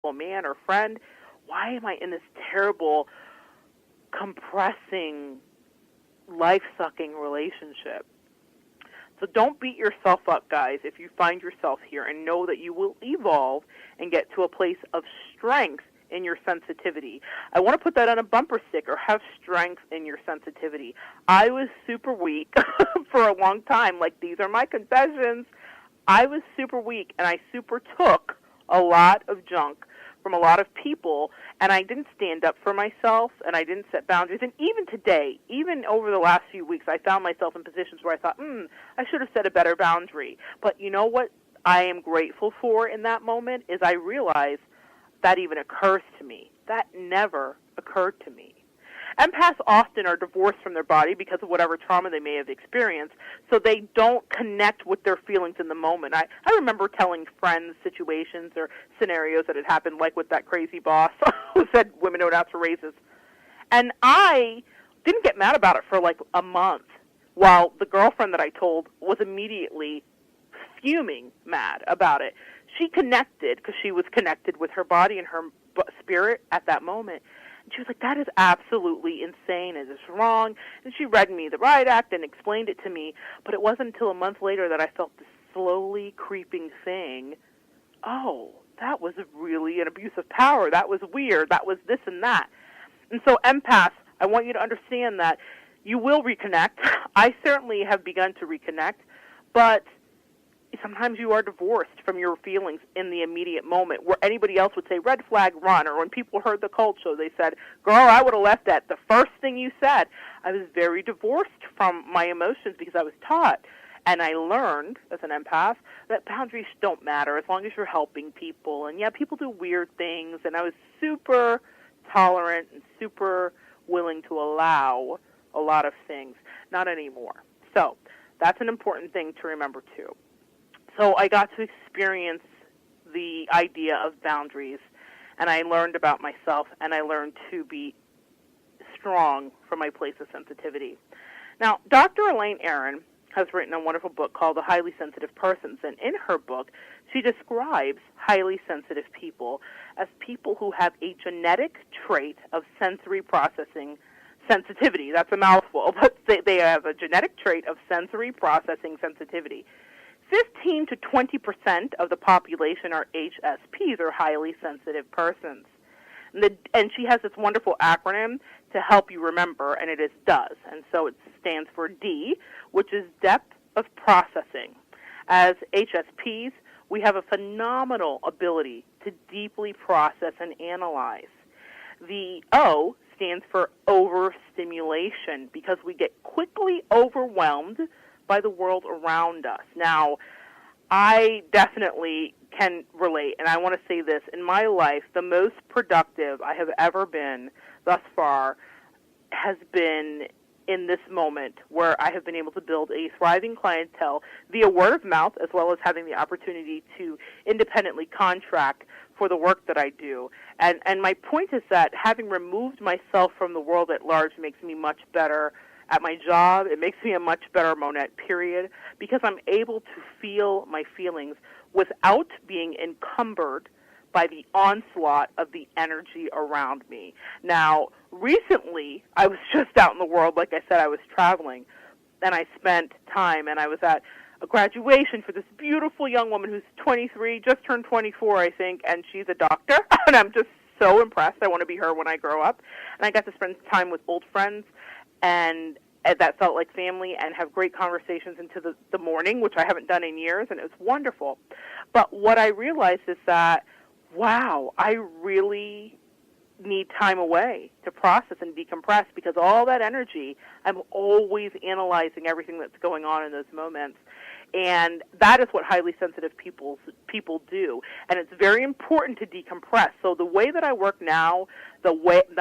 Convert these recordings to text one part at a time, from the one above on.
a man or friend, why am I in this terrible, compressing, life-sucking relationship? So don't beat yourself up, guys, if you find yourself here, and know that you will evolve and get to a place of strength in your sensitivity. I want to put that on a bumper sticker, have strength in your sensitivity. I was super weak for a long time. Like, these are my confessions. I was super weak, and I super took a lot of junk from a lot of people, and I didn't stand up for myself, and I didn't set boundaries. And even today, even over the last few weeks, I found myself in positions where I thought, I should have set a better boundary. But you know what I am grateful for in that moment is I realized that even occurs to me. That never occurred to me. Empaths often are divorced from their body because of whatever trauma they may have experienced, so they don't connect with their feelings in the moment. I remember telling friends situations or scenarios that had happened, like with that crazy boss who said women don't ask for raises. And I didn't get mad about it for like a month, while the girlfriend that I told was immediately fuming mad about it. She connected because she was connected with her body and her spirit at that moment. She was like, that is absolutely insane. It is wrong. And she read me the riot act and explained it to me. But it wasn't until a month later that I felt this slowly creeping thing. Oh, that was really an abuse of power. That was weird. That was this and that. And so empaths, I want you to understand that you will reconnect. I certainly have begun to reconnect. But sometimes you are divorced from your feelings in the immediate moment, where anybody else would say, red flag, run. Or when people heard the cult show, they said, girl, I would have left at the first thing you said. I was very divorced from my emotions because I was taught, and I learned as an empath, that boundaries don't matter as long as you're helping people. And yeah, people do weird things, and I was super tolerant and super willing to allow a lot of things. Not anymore. So that's an important thing to remember, too. So I got to experience the idea of boundaries, and I learned about myself, and I learned to be strong from my place of sensitivity. Now, Dr. Elaine Aron has written a wonderful book called The Highly Sensitive Persons, and in her book, she describes highly sensitive people as people who have a genetic trait of sensory processing sensitivity. That's a mouthful, but they have a genetic trait of sensory processing sensitivity. 15 to 20% of the population are HSPs, or highly sensitive persons. And she has this wonderful acronym to help you remember, and it is DOES. And so it stands for D, which is depth of processing. As HSPs, we have a phenomenal ability to deeply process and analyze. The O stands for overstimulation, because we get quickly overwhelmed by the world around us. Now, I definitely can relate, and I want to say this. In my life, the most productive I have ever been thus far has been in this moment, where I have been able to build a thriving clientele via word of mouth, as well as having the opportunity to independently contract for the work that I do. And my point is that having removed myself from the world at large makes me much better at my job. It makes me a much better Monette, period, because I'm able to feel my feelings without being encumbered by the onslaught of the energy around me. Now, recently, I was just out in the world. Like I said, I was traveling, and I spent time, and I was at a graduation for this beautiful young woman who's 23, just turned 24, I think, and she's a doctor, and I'm just so impressed. I want to be her when I grow up. And I got to spend time with old friends, and that felt like family, and have great conversations into the morning, which I haven't done in years, and it was wonderful. But what I realized is that, wow, I really need time away to process and decompress, because all that energy, I'm always analyzing everything that's going on in those moments. And that is what highly sensitive people do. And it's very important to decompress. So the way that I work now, the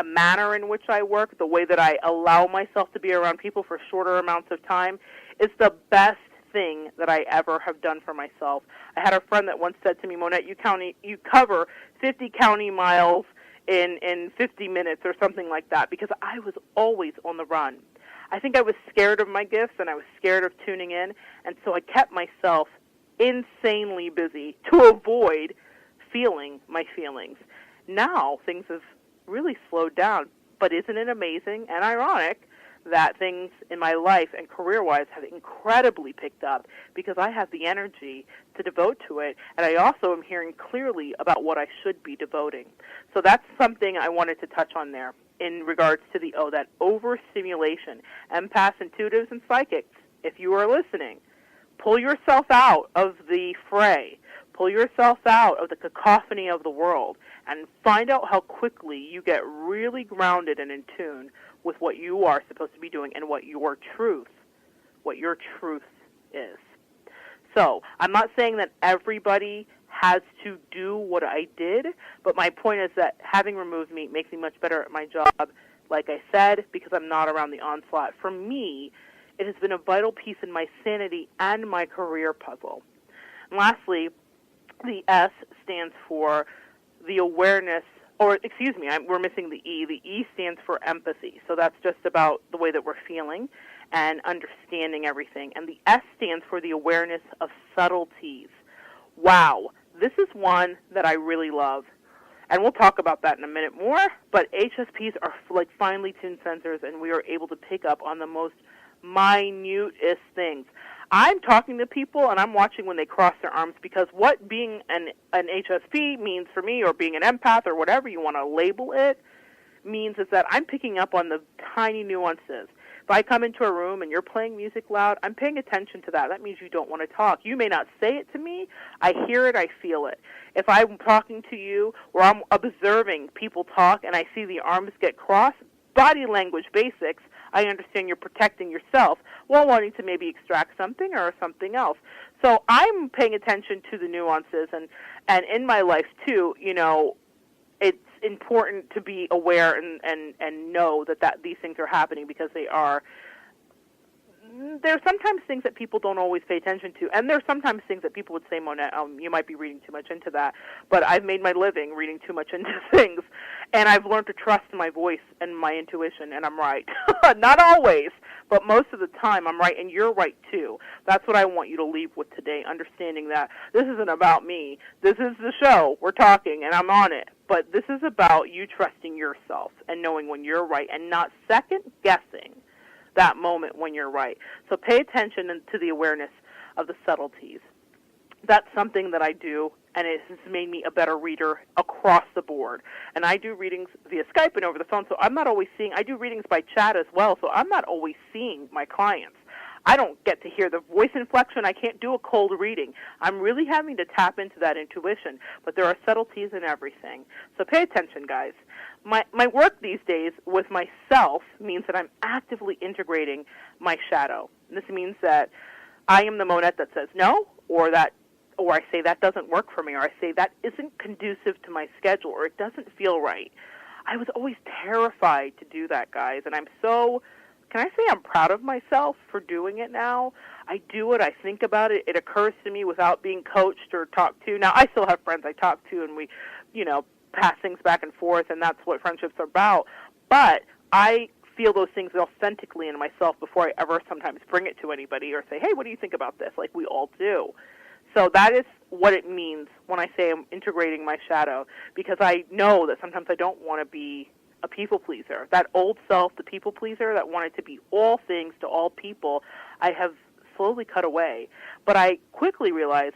manner in which I work, the way that I allow myself to be around people for shorter amounts of time is the best thing that I ever have done for myself. I had a friend that once said to me, Monette, you cover 50 county miles in 50 minutes or something like that, because I was always on the run. I think I was scared of my gifts, and I was scared of tuning in, and so I kept myself insanely busy to avoid feeling my feelings. Now things have really slowed down, but isn't it amazing and ironic that things in my life and career-wise have incredibly picked up because I have the energy to devote to it, and I also am hearing clearly about what I should be devoting. So that's something I wanted to touch on there in regards to that overstimulation. Empaths, intuitives, and psychics, if you are listening, pull yourself out of the fray. Pull yourself out of the cacophony of the world and find out how quickly you get really grounded and in tune with what you are supposed to be doing and what your truth is. So I'm not saying that everybody has to do what I did, but my point is that having removed me makes me much better at my job, like I said, because I'm not around the onslaught. For me, it has been a vital piece in my sanity and my career puzzle. And lastly, the S stands for the awareness, or excuse me, we're missing the E. The E stands for empathy. So that's just about the way that we're feeling and understanding everything. And the S stands for the awareness of subtleties. Wow, this is one that I really love. And we'll talk about that in a minute more, but HSPs are like finely tuned sensors, and we are able to pick up on the most minutest things. I'm talking to people, and I'm watching when they cross their arms, because what being an HSP means for me, or being an empath, or whatever you want to label it, means is that I'm picking up on the tiny nuances. If I come into a room and you're playing music loud, I'm paying attention to that. That means you don't want to talk. You may not say it to me. I hear it. I feel it. If I'm talking to you or I'm observing people talk and I see the arms get crossed, body language basics, I understand you're protecting yourself while wanting to maybe extract something or something else. So I'm paying attention to the nuances, and in my life too, it's important to be aware and know that these things are happening, because they are. There's sometimes things that people don't always pay attention to, and there's sometimes things that people would say, Monette, you might be reading too much into that, but I've made my living reading too much into things, and I've learned to trust my voice and my intuition, and I'm right. Not always, but most of the time I'm right, and you're right too. That's what I want you to leave with today, understanding that this isn't about me. This is the show. We're talking, and I'm on it, but this is about you trusting yourself and knowing when you're right and not second-guessing that moment when you're right. So pay attention to the awareness of the subtleties. That's something that I do, and it has made me a better reader across the board. And I do readings via Skype and over the phone, so I'm not always seeing, I do readings by chat as well, so I'm not always seeing my clients. I don't get to hear the voice inflection. I can't do a cold reading. I'm really having to tap into that intuition, but there are subtleties in everything. So pay attention, guys. My work these days with myself means that I'm actively integrating my shadow. And this means that I am the Monette that says no, or I say that doesn't work for me, or I say that isn't conducive to my schedule, or it doesn't feel right. I was always terrified to do that, guys, and can I say I'm proud of myself for doing it now? I do it. I think about it. It occurs to me without being coached or talked to. Now, I still have friends I talk to, and we, pass things back and forth, and that's what friendships are about. But I feel those things authentically in myself before I ever sometimes bring it to anybody or say, hey, what do you think about this? Like we all do. So that is what it means when I say I'm integrating my shadow, because I know that sometimes I don't want to be a people pleaser. That old self, the people pleaser that wanted to be all things to all people, I have slowly cut away. But I quickly realized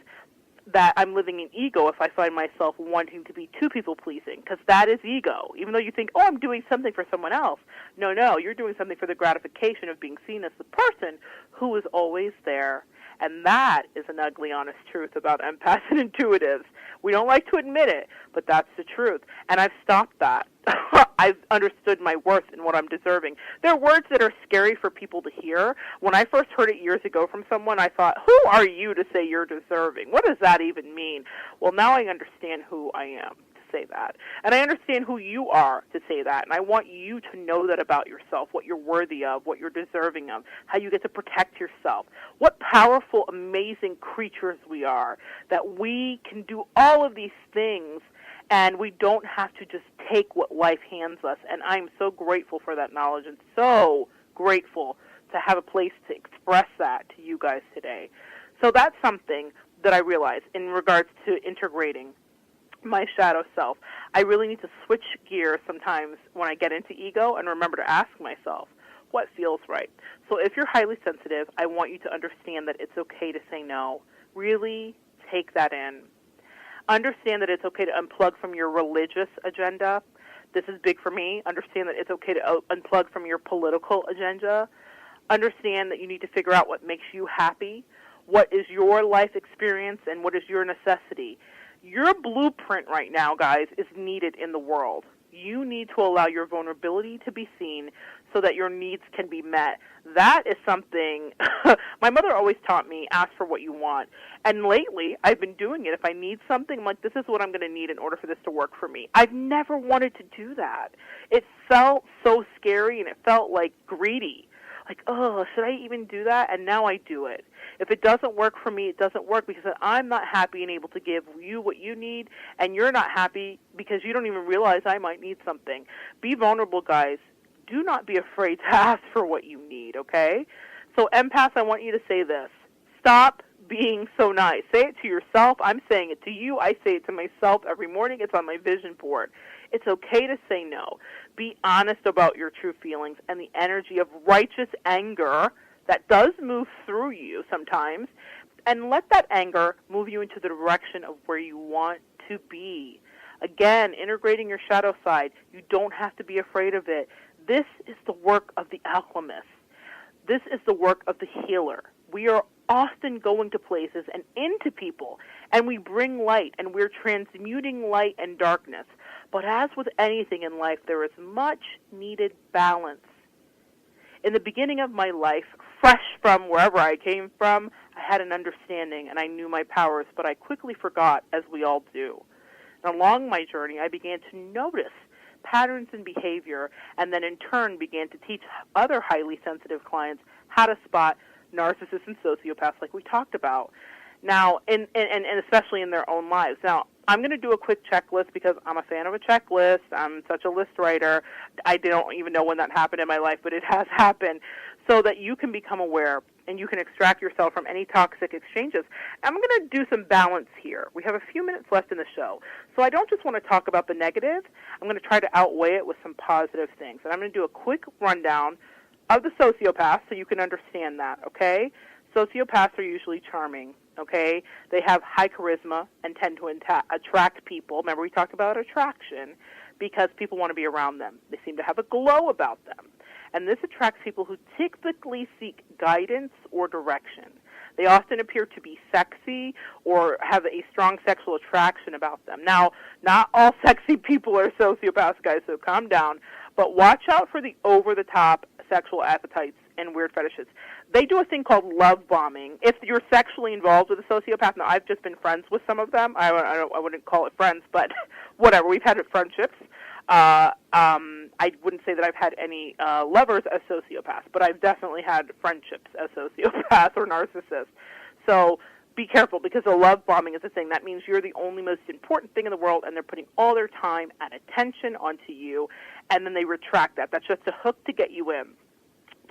that I'm living in ego if I find myself wanting to be too people-pleasing, because that is ego. Even though you think, I'm doing something for someone else. No, you're doing something for the gratification of being seen as the person who is always there. And that is an ugly, honest truth about empaths and intuitives. We don't like to admit it, but that's the truth. And I've stopped that. I've understood my worth and what I'm deserving. There are words that are scary for people to hear. When I first heard it years ago from someone, I thought, who are you to say you're deserving? What does that even mean? Well, now I understand who I am to say that. And I understand who you are to say that. And I want you to know that about yourself, what you're worthy of, what you're deserving of, how you get to protect yourself. What powerful, amazing creatures we are, that we can do all of these things, and we don't have to just take what life hands us. And I'm so grateful for that knowledge, and so grateful to have a place to express that to you guys today. So that's something that I realized in regards to integrating my shadow self. I really need to switch gears sometimes when I get into ego and remember to ask myself, what feels right? So if you're highly sensitive, I want you to understand that it's okay to say no. Really take that in. Understand that it's okay to unplug from your religious agenda. This is big for me. Understand that it's okay to unplug from your political agenda. Understand that you need to figure out what makes you happy, what is your life experience, and what is your necessity. Your blueprint right now, guys, is needed in the world. You need to allow your vulnerability to be seen so that your needs can be met. That is something my mother always taught me, ask for what you want. And lately, I've been doing it. If I need something, I'm like, this is what I'm going to need in order for this to work for me. I've never wanted to do that. It felt so scary, and it felt like greedy. Like, oh, should I even do that? And now I do it. If it doesn't work for me, it doesn't work because I'm not happy and able to give you what you need, and you're not happy because you don't even realize I might need something. Be vulnerable, guys. Do not be afraid to ask for what you need, okay? So, empaths, I want you to say this. Stop being so nice. Say it to yourself. I'm saying it to you. I say it to myself every morning. It's on my vision board. It's okay to say no. Be honest about your true feelings and the energy of righteous anger that does move through you sometimes, and let that anger move you into the direction of where you want to be. Again, integrating your shadow side. You don't have to be afraid of it. This is the work of the alchemist. This is the work of the healer. We are often going to places and into people, and we bring light, and we're transmuting light and darkness. But as with anything in life, there is much needed balance. In the beginning of my life, fresh from wherever I came from, I had an understanding and I knew my powers, but I quickly forgot, as we all do. And along my journey, I began to notice patterns in behavior, and then in turn began to teach other highly sensitive clients how to spot narcissists and sociopaths like we talked about. Now, and especially in their own lives. Now, I'm going to do a quick checklist because I'm a fan of a checklist. I'm such a list writer. I don't even know when that happened in my life, but it has happened, so that you can become aware and you can extract yourself from any toxic exchanges. I'm going to do some balance here. We have a few minutes left in the show, so I don't just want to talk about the negative. I'm going to try to outweigh it with some positive things. And I'm going to do a quick rundown of the sociopaths so you can understand that, okay? Sociopaths are usually charming, okay? They have high charisma and tend to attract people. Remember, we talked about attraction because people want to be around them. They seem to have a glow about them. And this attracts people who typically seek guidance or direction. They often appear to be sexy or have a strong sexual attraction about them. Now, not all sexy people are sociopaths, guys, so calm down. But watch out for the over-the-top sexual appetites and weird fetishes. They do a thing called love bombing. If you're sexually involved with a sociopath, now I've just been friends with some of them. I wouldn't call it friends, but whatever. We've had friendships. I wouldn't say that I've had any lovers as sociopaths, but I've definitely had friendships as sociopaths or narcissists. So be careful, because the love bombing is a thing. That means you're the only most important thing in the world, and they're putting all their time and attention onto you, and then they retract that. That's just a hook to get you in.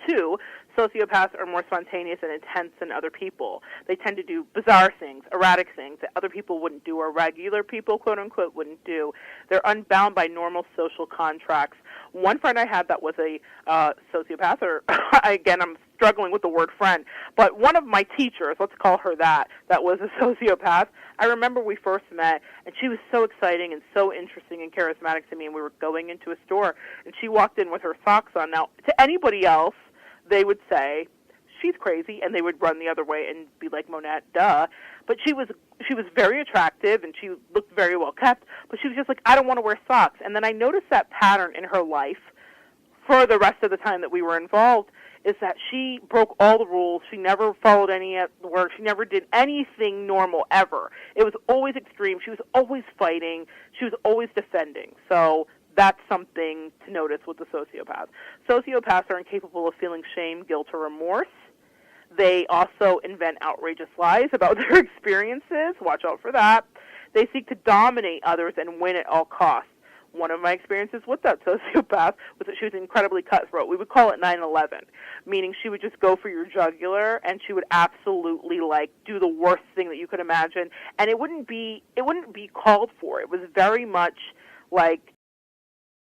2, sociopaths are more spontaneous and intense than other people. They tend to do bizarre things, erratic things that other people wouldn't do, or regular people, quote-unquote, wouldn't do. They're unbound by normal social contracts. One friend I had that was a sociopath, or again, I'm struggling with the word friend, but one of my teachers, let's call her that was a sociopath. I remember we first met, and she was so exciting and so interesting and charismatic to me, and we were going into a store, and she walked in with her socks on. Now, to anybody else, they would say, she's crazy, and they would run the other way and be like, Monette, duh. But she was very attractive, and she looked very well kept, but she was just like, I don't want to wear socks. And then I noticed that pattern in her life for the rest of the time that we were involved, is that she broke all the rules. She never followed any at work. She never did anything normal, ever. It was always extreme. She was always fighting. She was always defending. So that's something to notice with the sociopath. Sociopaths are incapable of feeling shame, guilt, or remorse. They also invent outrageous lies about their experiences. Watch out for that. They seek to dominate others and win at all costs. one of my experiences with that sociopath was that she was incredibly cutthroat. We would call it 9/11, meaning she would just go for your jugular, and she would absolutely like do the worst thing that you could imagine, and it wouldn't be called for. It was very much like